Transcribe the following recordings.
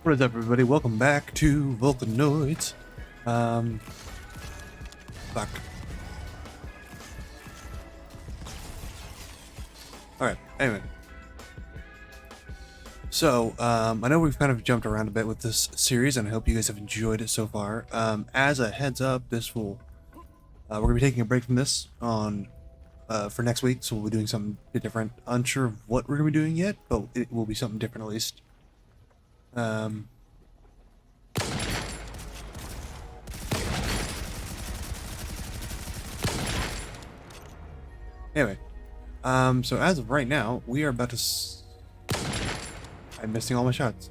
What is up, everybody? Welcome back to Volcanoids. Fuck. Alright, anyway. So, I know we've kind of jumped around a bit with this series, and I hope you guys have enjoyed it so far. As a heads up, this will... we're going to be taking a break from this for next week, so we'll be doing something a bit different. Unsure of what we're going to be doing yet, but it will be something different at least. Anyway, so as of right now, we are about to I'm missing all my shots.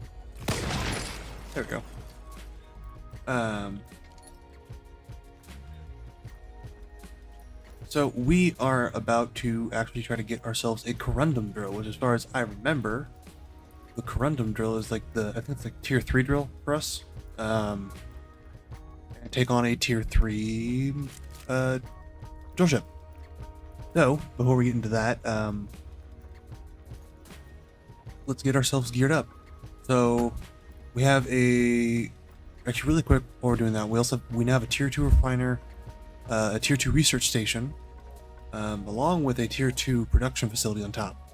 There we go. So we are about to actually try to get ourselves a Corundum drill, which as far as I remember, the Corundum drill is like I think it's like tier 3 drill for us. And take on a tier 3 drill ship. So, before we get into that, let's get ourselves geared up. So, we have actually really quick before we're doing that, we now have a tier 2 refiner, a tier 2 research station, along with a tier 2 production facility on top.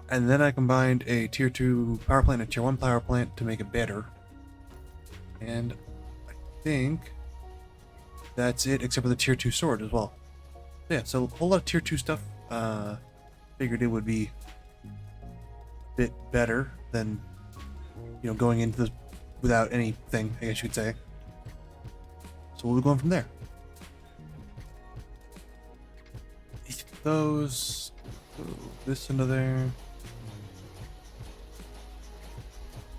And then I combined a tier 2 power plant and a tier 1 power plant to make it better. And I think that's it, except for the tier 2 sword as well. Yeah, so a whole lot of tier 2 stuff. Figured it would be a bit better than, going into this without anything, I guess you could say. So we'll be going from there. Those, this into there.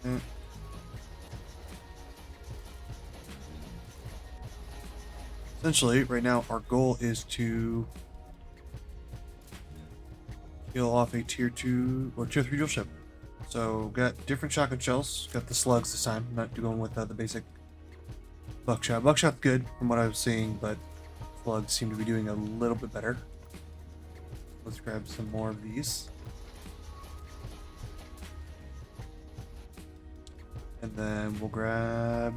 Yeah. Essentially, right now, our goal is to kill off a tier 2 or tier 3 drill ship. So, got different shotgun shells. Got the slugs this time. Not going with the basic buckshot. Buckshot's good from what I was seeing, but slugs seem to be doing a little bit better. Let's grab some more of these. And then we'll grab...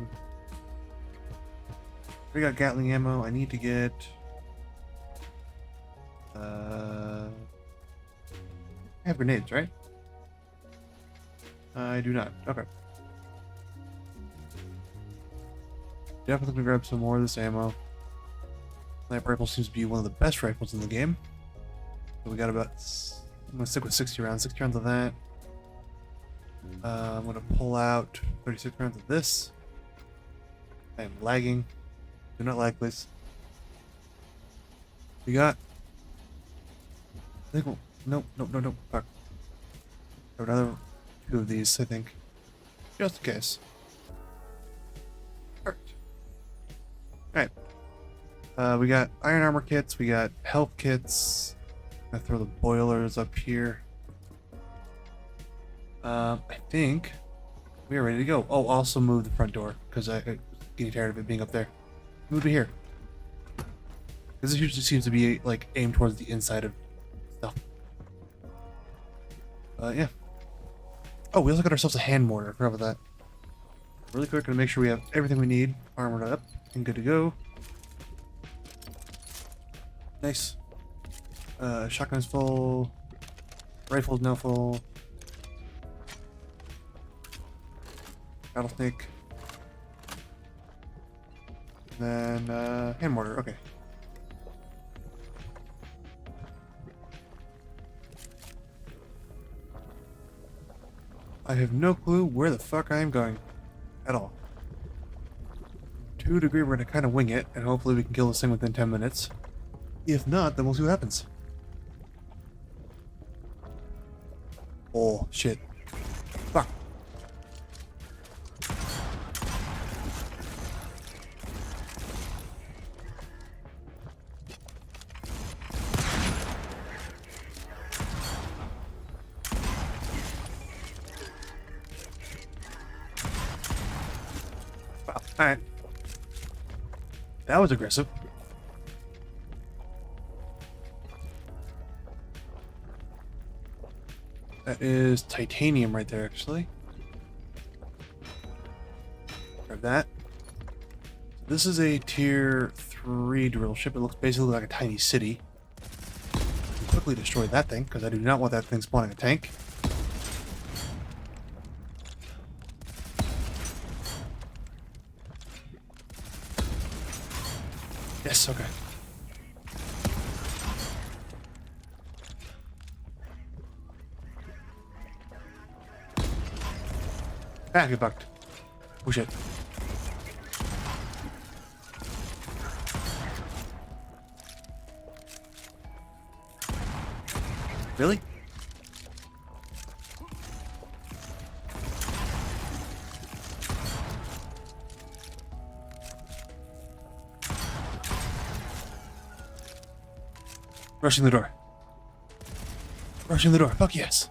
We got Gatling ammo. I need to get... I have grenades, right? I do not. Okay. Definitely gonna grab some more of this ammo. Sniper rifle seems to be one of the best rifles in the game. So we got about... I'm gonna stick with 60 rounds. 60 rounds of that. I'm gonna pull out 36 rounds of this. I am lagging. Do not lag, please. We got... I think nope. Fuck. Have another 2 of these, I think. Just in case. Perfect. Alright. We got iron armor kits, we got health kits. I'm gonna throw the boilers up here. I think we are ready to go. Oh, also move the front door, because I'm getting tired of it being up there. Move it here. Because this usually seems to be like aimed towards the inside of stuff. Yeah. Oh, we also got ourselves a hand mortar. I forgot about that. Really quick, gonna make sure we have everything we need armored up and good to go. Nice. Shotgun's full. Rifle's now full. Rattlesnake. And then hand mortar. Okay. I have no clue where the fuck I am going at all. To a degree, we're gonna kind of wing it, and hopefully we can kill this thing within 10 minutes. If not, then we'll see what happens. Oh, shit. Fuck. Wow. Alright. That was aggressive. That is titanium right there, actually. Grab that. So this is a tier 3 drill ship. It looks basically like a tiny city. Quickly destroy that thing, because I do not want that thing spawning a tank. Yes, okay. Ah, get bucked. Oh shit. Really? Rushing the door. Rushing the door. Fuck yes.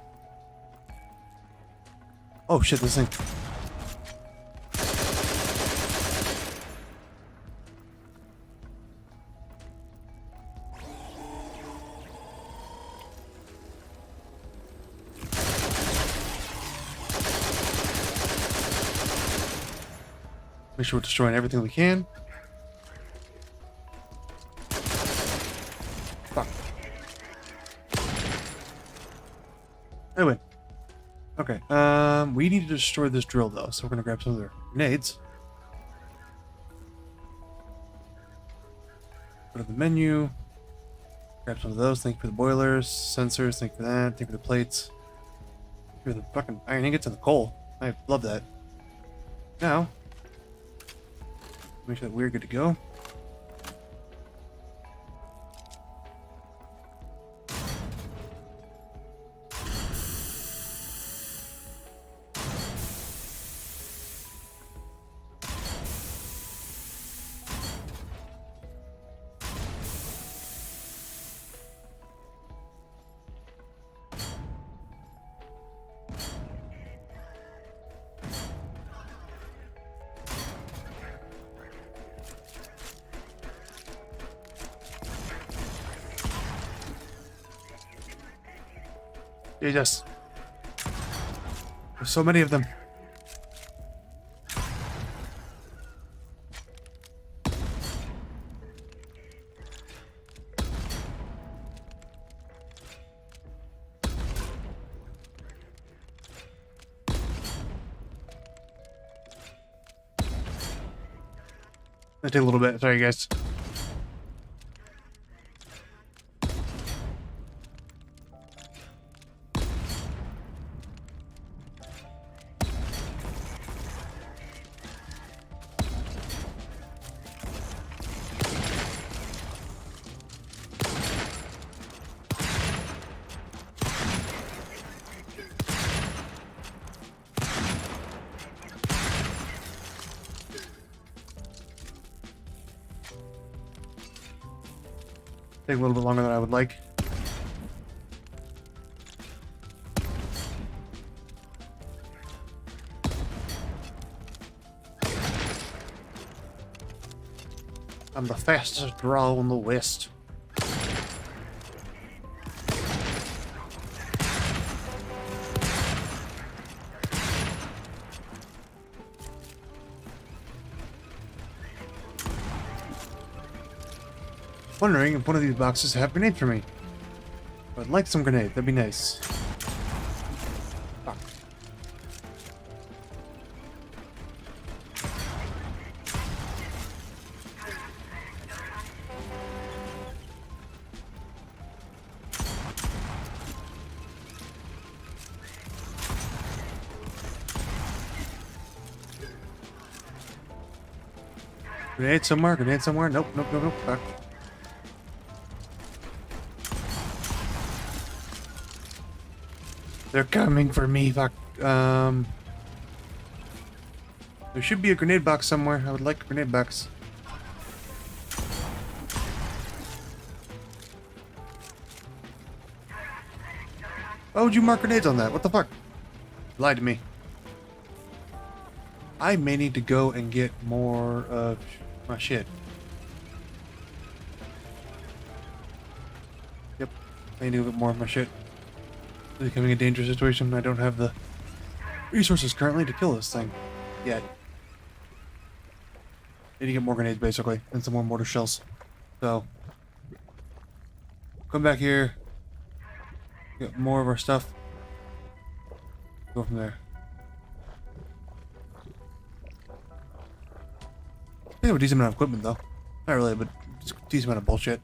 Oh shit, this thing. Make sure we're destroying everything we can. Fuck. Anyway. Okay, we need to destroy this drill though, so we're gonna grab some of their grenades. Go to the menu. Grab some of those. Thank you for the boilers, sensors, thank you for that, thank you for the plates. Thank you for the fucking iron ingots and the coal. I love that. Now, make sure that we're good to go. Jesus. There's so many of them. That take a little bit. Sorry, guys. Take a little bit longer than I would like. I'm the fastest draw in the West. Wondering if one of these boxes have grenades for me. I'd like some grenade, that'd be nice. Fuck. Grenade somewhere, grenade somewhere. Nope, nope, nope, nope. Fuck. They're coming for me, fuck. There should be a grenade box somewhere. I would like a grenade box. Why would you mark grenades on that? What the fuck? You lied to me. I may need to go and get more of my shit. Yep. I need to get more of my shit. becoming a dangerous situation. I don't have the resources currently to kill this thing yet. Need to get more grenades basically, and some more mortar shells. So come back here, get more of our stuff, go from there. I have a decent amount of equipment though. Not really, but just a decent amount of bullshit.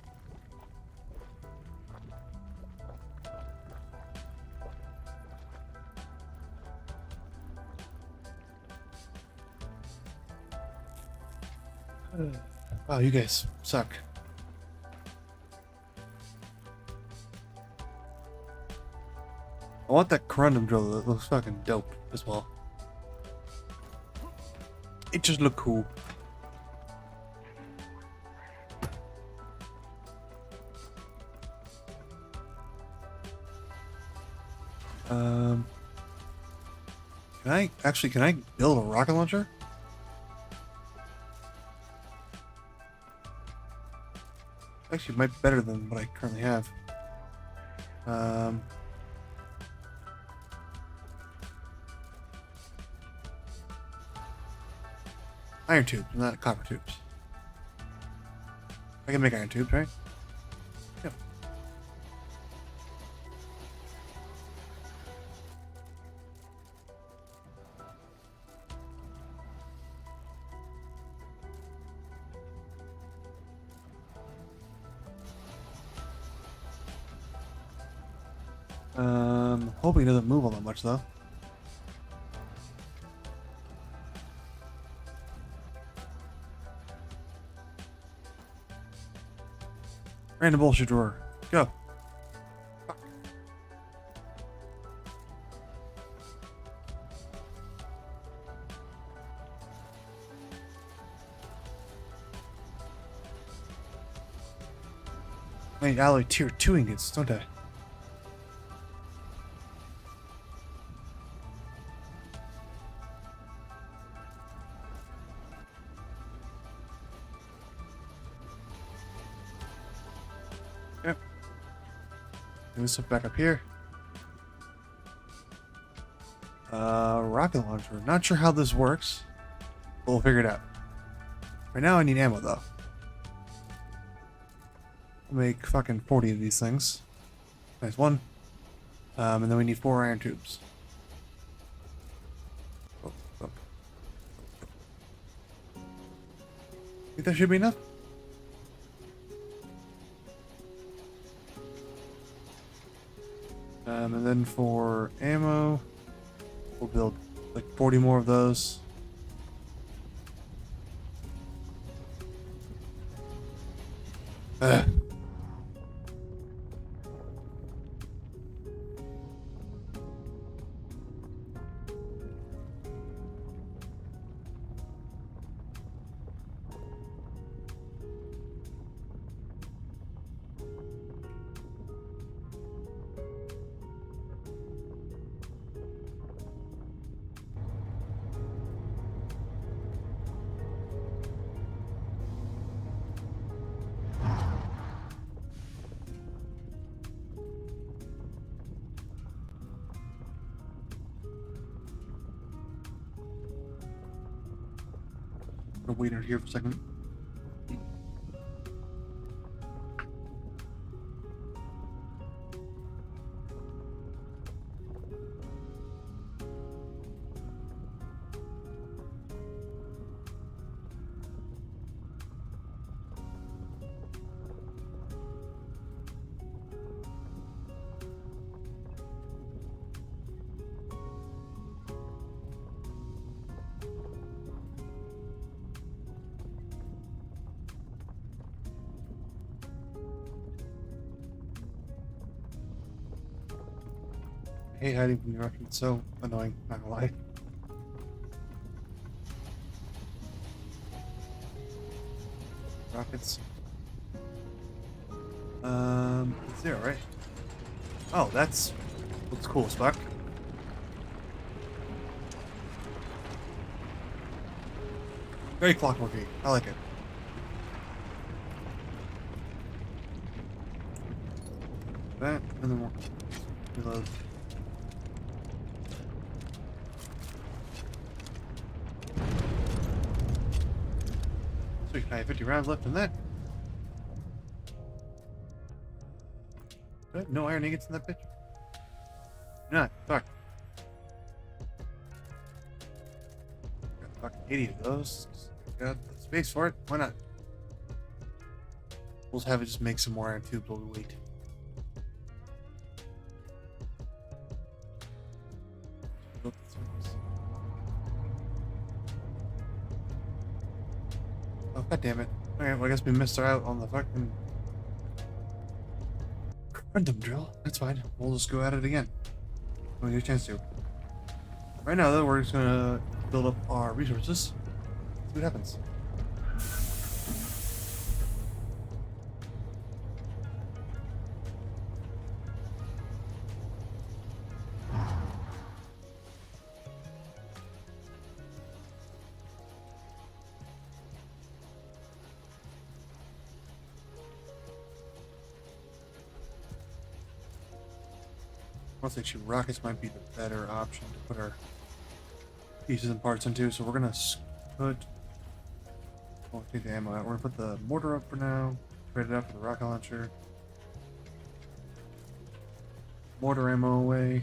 Wow, you guys suck. I want that Corundum drill. That looks fucking dope as well. It just looked cool. Can I build a rocket launcher? Actually, it might be better than what I currently have. Iron tubes, not copper tubes. I can make iron tubes, right? Yep. Hoping it doesn't move all that much though. Random bullshit drawer. Go. Fuck. I need alloy tier 2 ingots, don't I? Yep. Move stuff back up here. Rocket launcher. Not sure how this works, but we'll figure it out. Right now I need ammo though. I'll make fucking 40 of these things. Nice one. And then we need 4 iron tubes. Oh, oh. Think that should be enough? And then for ammo, we'll build like 40 more of those. Ugh. I'll wait out here for a second. I hate hiding from the rocket. It's so annoying, not gonna lie. Rockets. It's there, right? Oh, that's looks cool as fuck. Very clockworky. I like it. That and then we'll reload. I have 50 rounds left in that. Good. No iron ingots in that bitch. Not. Fuck. Got fucking 80 of those. Got the space for it. Why not? We'll have it just make some more iron tubes while we wait. Oh, god damn it. Alright, well, I guess we missed out on the fucking Corundum drill. That's fine. We'll just go at it again when we get a chance to. Right now, though, we're just gonna build up our resources. See what happens. Honestly, actually, rockets might be the better option to put our pieces and parts into. So we're gonna put. Oh, take the ammo out. We're gonna put the mortar up for now. Trade it out for the rocket launcher. Mortar ammo away.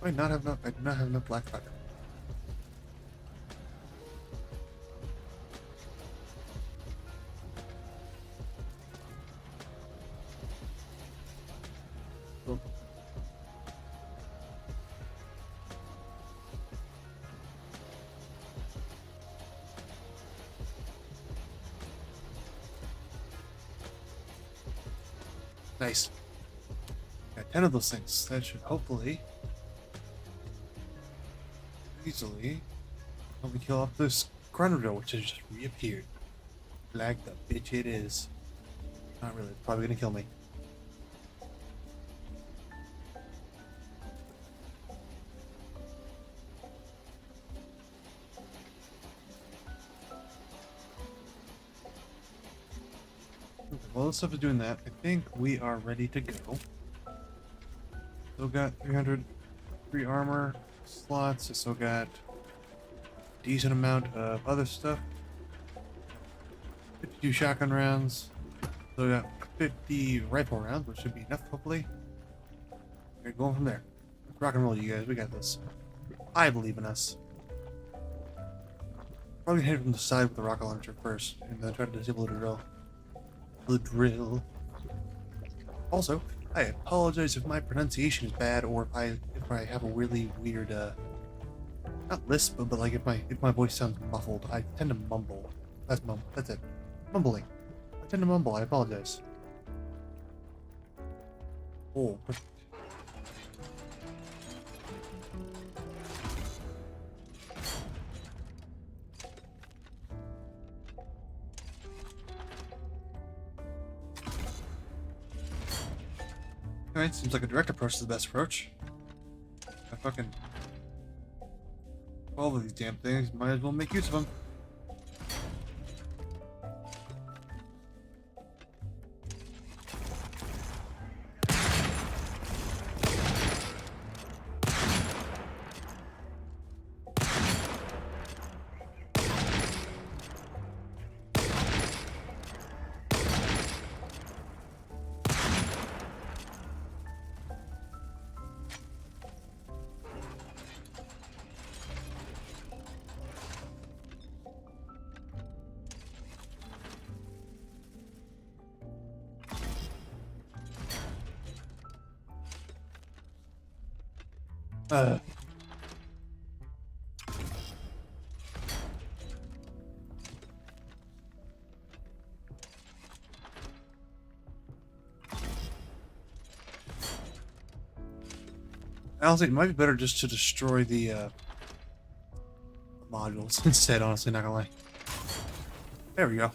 I do not have enough black powder. Nice. Got 10 of those things. That should hopefully easily help me kill off this Conundrum, which has just reappeared. Like the bitch it is. Not really. It's probably gonna kill me. While this stuff is doing that, I think we are ready to go. Still got 300 free armor slots. I still got a decent amount of other stuff. 52 shotgun rounds. Still got 50 rifle rounds, which should be enough, hopefully. We're going from there. Rock and roll, you guys. We got this. I believe in us. Probably hit it from the side with the rocket launcher first, and then try to disable the drill. The drill. Also, I apologize if my pronunciation is bad or if I have a really weird not lisp, but like if my voice sounds muffled. I tend to mumble. That's it. Mumbling. I tend to mumble. I apologize. Oh, perfect. Alright, seems like a direct approach is the best approach. I fucking 12 of these damn things, might as well make use of them. Honestly, it might be better just to destroy the modules instead, honestly, not gonna lie. There we go.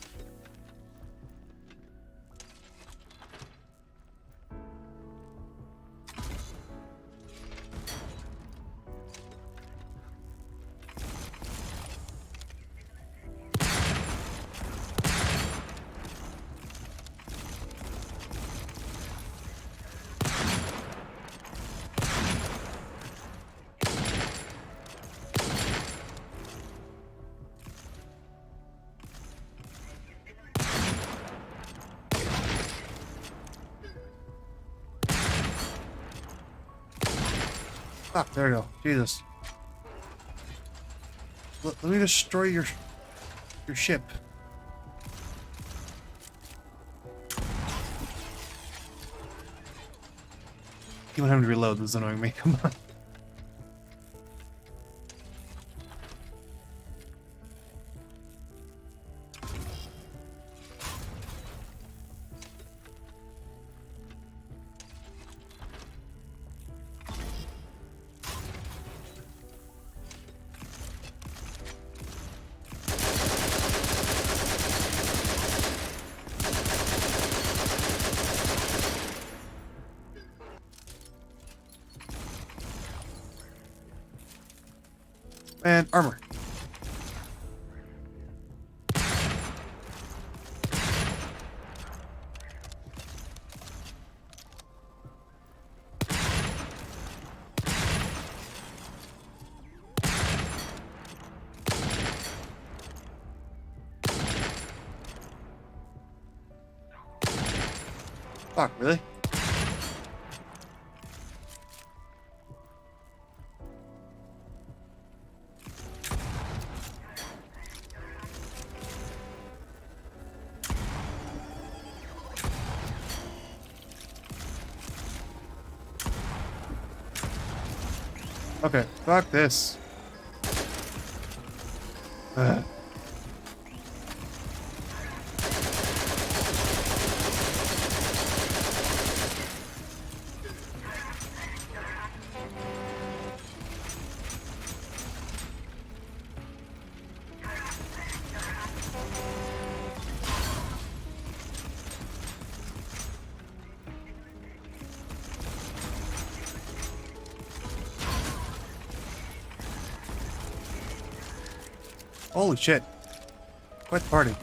Fuck, there we go. Jesus. Let me destroy your ship. Keep on having to reload. This is annoying me. Come on. And armor. Fuck, really? Okay, fuck this. Ugh. Holy shit. Quite the party.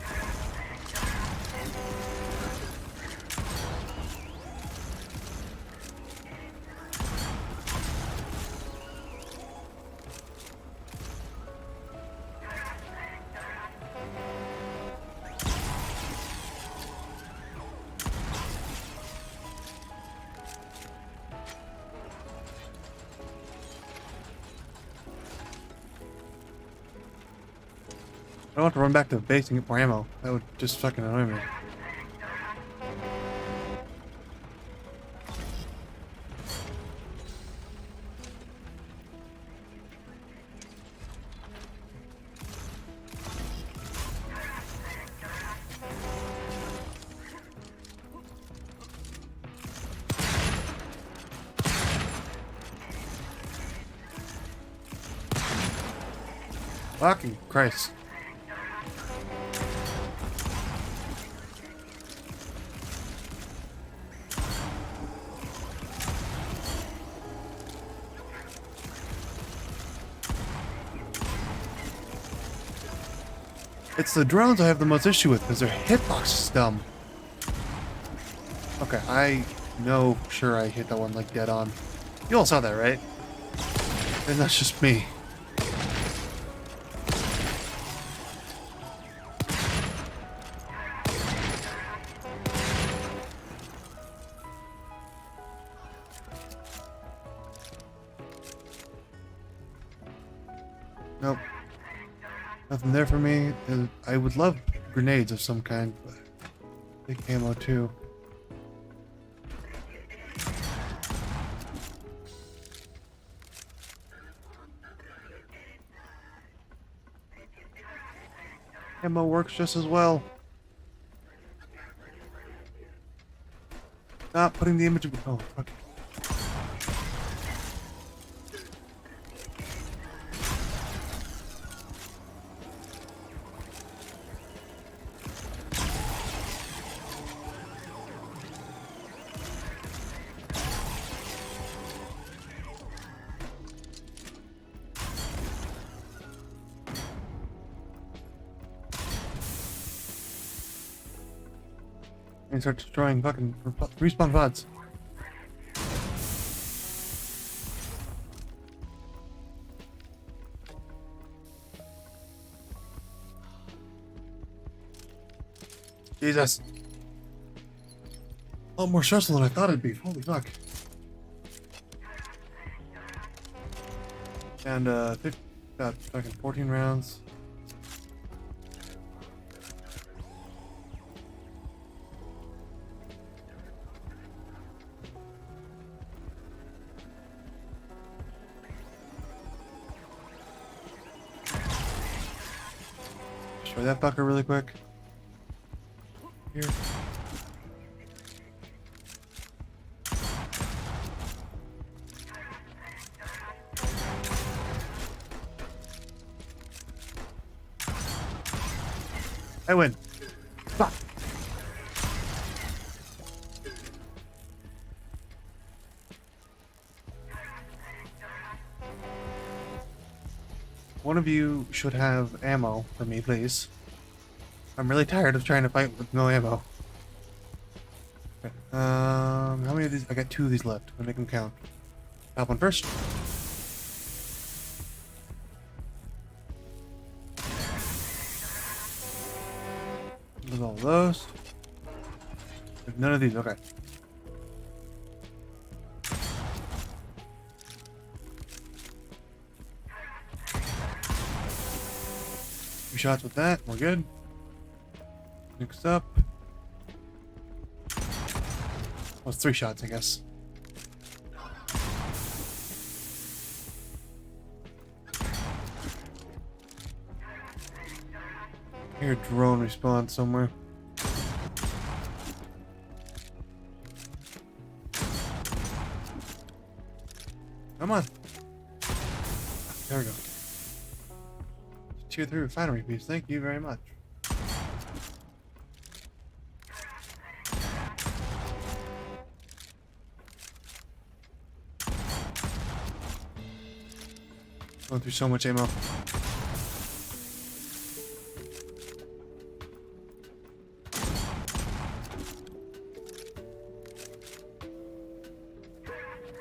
I don't want to run back to the base and get more ammo. That would just fucking annoy me. Fucking Christ. It's the drones I have the most issue with because their hitbox is dumb. Okay, I know sure I hit that one like dead on. You all saw that, right? And that's just me. Nope. Nothing there for me. I would love grenades of some kind, but big ammo too. Ammo works just as well. Not putting the image of... Oh, fuck. And start destroying fucking respawn pods. Jesus. A lot more stressful than I thought it'd be. Holy fuck. And 50, about fucking 14 rounds. Destroy that fucker really quick. Here. I win. Fuck. One of you should have ammo for me, please. I'm really tired of trying to fight with no ammo. Okay. How many of these? I got 2 of these left. I'll make them count. Top one first. With all those. None of these. Okay. Two shots with that. We're good. Next up. Well, it's 3 shots, I guess. Here, drone respawn somewhere. Come on. There we go. Tier 3 refinery piece. Thank you very much. Going through so much ammo.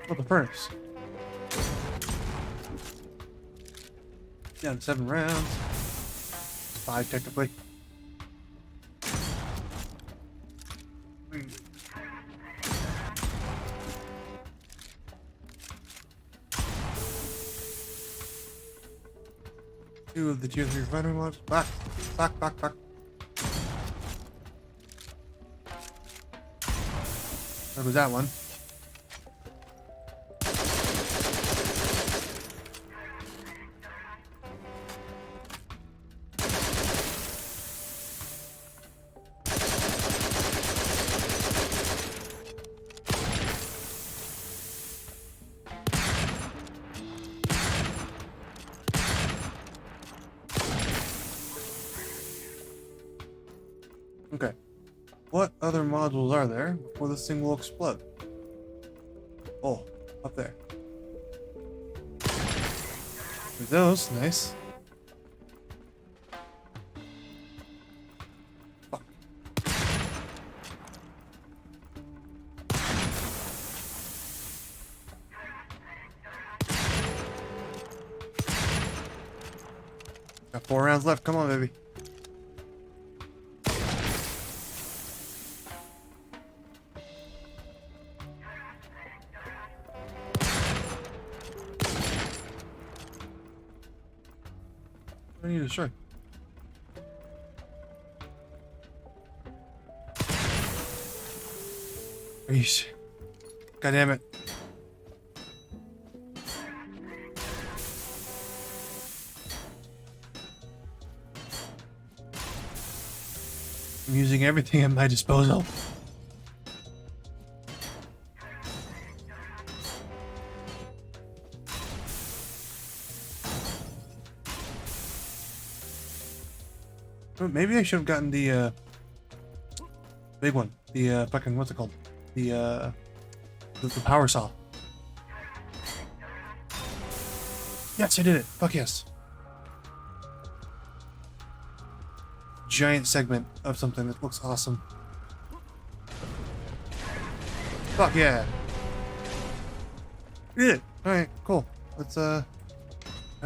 Oh, the furnace. Down to 7 rounds. 5 technically. Two of the tier 3 refinery mods. Back. There was that one. Okay. What other modules are there before this thing will explode? Oh, up there. There's those. Nice. Fuck. Got 4 rounds left. Come on, baby. I need to destroy. Are you? God damn it! I'm using everything at my disposal. Maybe I should have gotten the big one. The fucking, what's it called? The power saw. Yes, I did it. Fuck yes. Giant segment of something that looks awesome. Fuck yeah. We did it. Alright, cool. Let's grab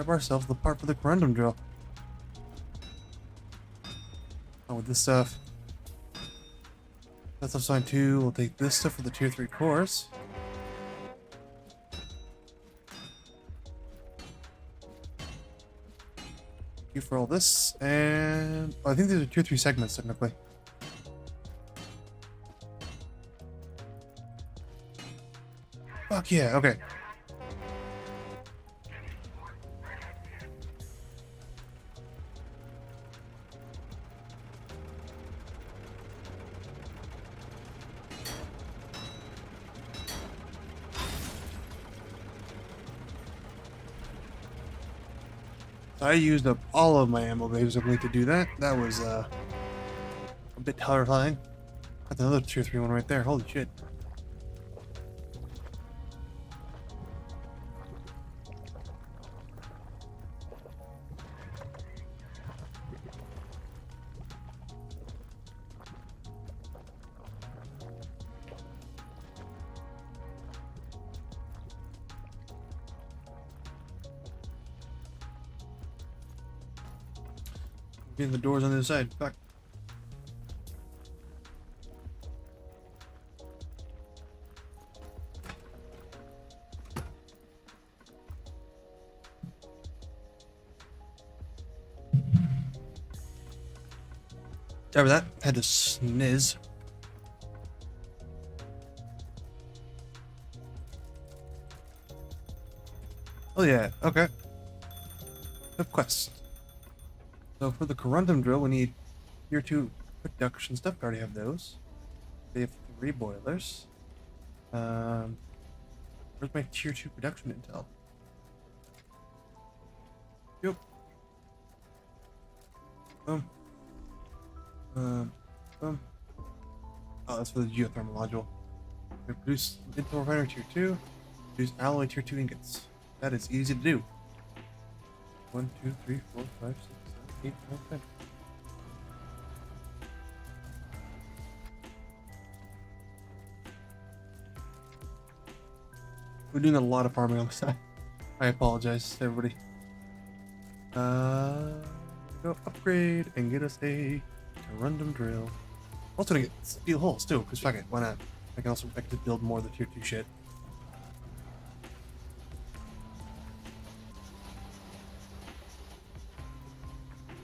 ourselves the part for the Corundum drill. Oh, with this stuff. That's assigned 2. We'll take this stuff for the tier 3 cores. you for all this, and I think these are tier 3 segments technically. Fuck yeah, okay. So I used up all of my ammo basically to do that. That was a bit terrifying. That's another tier 3 one right there. Holy shit. Getting the doors on the other side. Fuck. Sorry about that. Had to sniz. Oh yeah, okay. Good quest. So for the Corundum drill, we need tier 2 production stuff. We already have those. They have 3 boilers. Where's my tier 2 production intel? Yep. Boom. Oh, that's for the geothermal module. We produce intel refiner tier 2. Produce alloy tier 2 ingots. That is easy to do. 1, 2, 3, 4, 5, 6, 7, 8, 9, 10. We're doing a lot of farming on the side. I apologize to everybody. Go upgrade and get us a Corundum drill. Also gonna get steel holes too, because fuck it, why not? I can just build more of the tier 2 shit.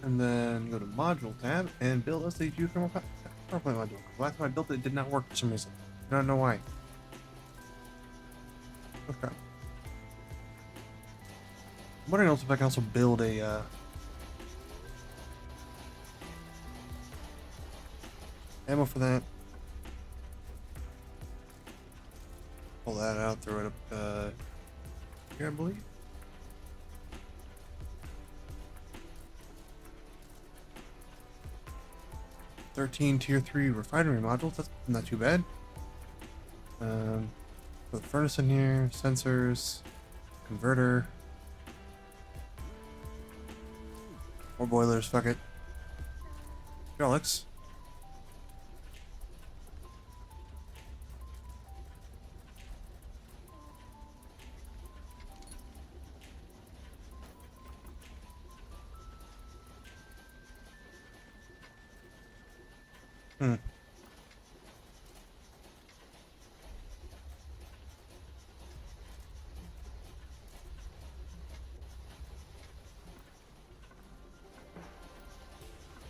And then go to module tab and build us a geothermal power plant module. Last time I built it, it did not work for some reason. I don't know why. Okay. I'm wondering also if I can also build a ammo for that. Pull that out, throw it up here, I believe. $13 tier 3 refinery modules, that's not too bad. Put the furnace in here, sensors, converter. More boilers, fuck it. Hydraulics.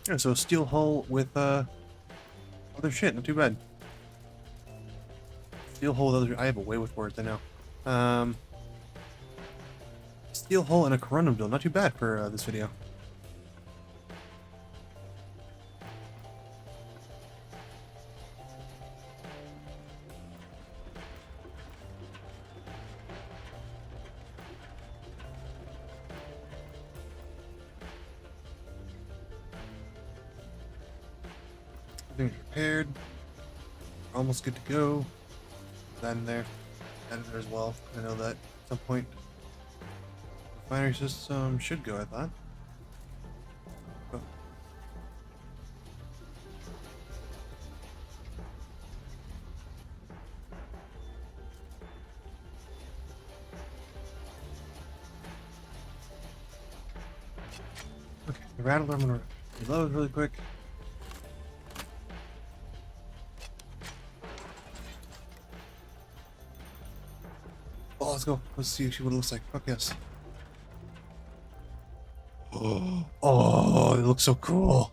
Yeah, so steel hull with other shit, not too bad. Steel hull with other. I have a way with words, I know. Steel hull and a Corundum drill, not too bad for this video. Everything's repaired. Almost good to go. That in there. That in there as well. I know that at some point. Refinery system should go, I thought. Oh. Okay, the rattler I'm gonna reload really quick. Oh, let's go. Let's see actually what it looks like. Fuck yes. Oh, it looks so cool.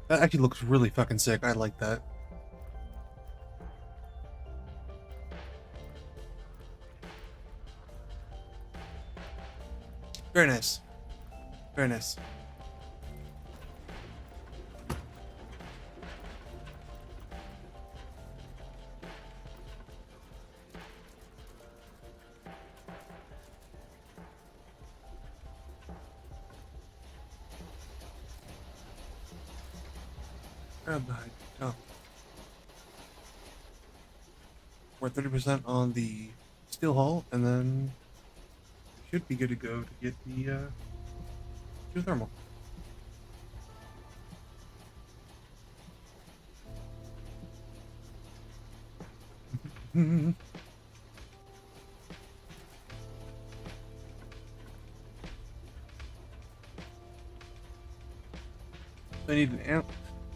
That actually looks really fucking sick. I like that. Very nice. Very nice. Grab the hide. Oh. We're at 30% on the steel hull, and then should be good to go to get the geothermal. So I need an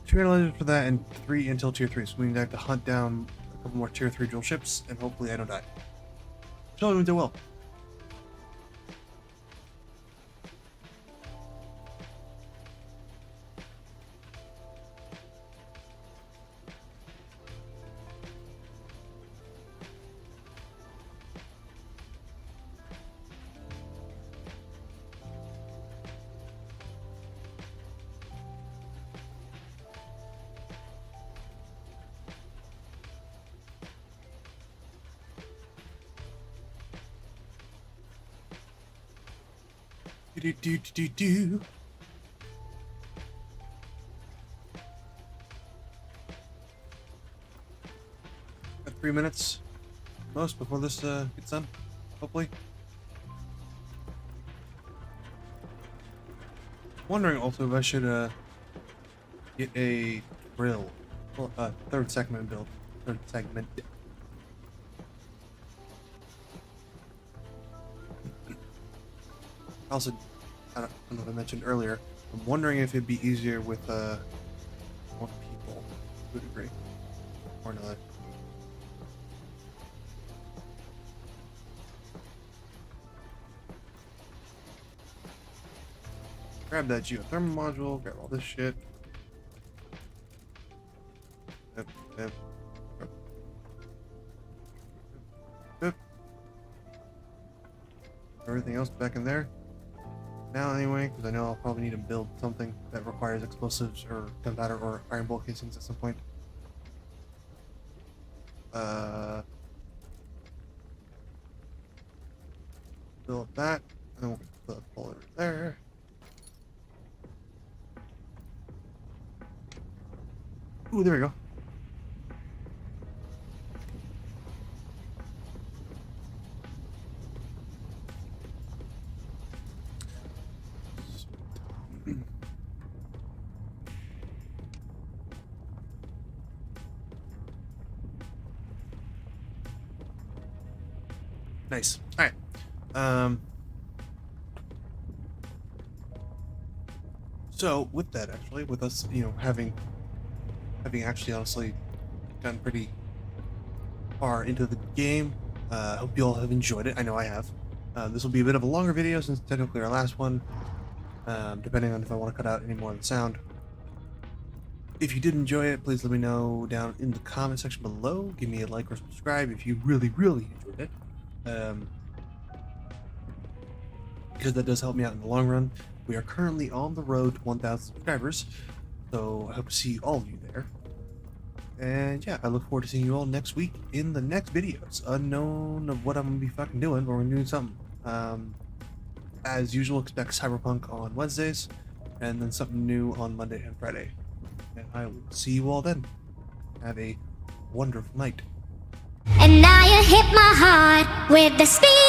2 analyzers for that and 3 until tier 3. So we need to have to hunt down a couple more tier 3 drill ships, and hopefully I don't die. So we do well. Do. Got 3 minutes most before this gets done, hopefully. Wondering also if I should get a drill, well, third segment build, third segment. Also, I don't know if I mentioned earlier, I'm wondering if it'd be easier with more people to a degree or another. Grab that geothermal module, grab all this shit. Yep. Everything else back in there. Now anyway, because I know I'll probably need to build something that requires explosives or gunpowder or iron bolt casings at some point. Build that, and then we'll put a pole over there. Ooh, there we go. Nice. All right. So with that, actually, with us, having actually honestly gotten pretty far into the game, I hope you all have enjoyed it. I know I have. This will be a bit of a longer video since technically our last one, depending on if I want to cut out any more of the sound. If you did enjoy it, please let me know down in the comment section below. Give me a like or subscribe if you really, really enjoyed it. Because that does help me out in the long run. We are currently on the road to 1,000 subscribers, so I hope to see all of you there. And yeah, I look forward to seeing you all next week in the next videos. Unknown of what I'm gonna be fucking doing, but we're gonna do something. As usual, expect Cyberpunk on Wednesdays, and then something new on Monday and Friday. And I will see you all then. Have a wonderful night. And now you hit my heart with the speed.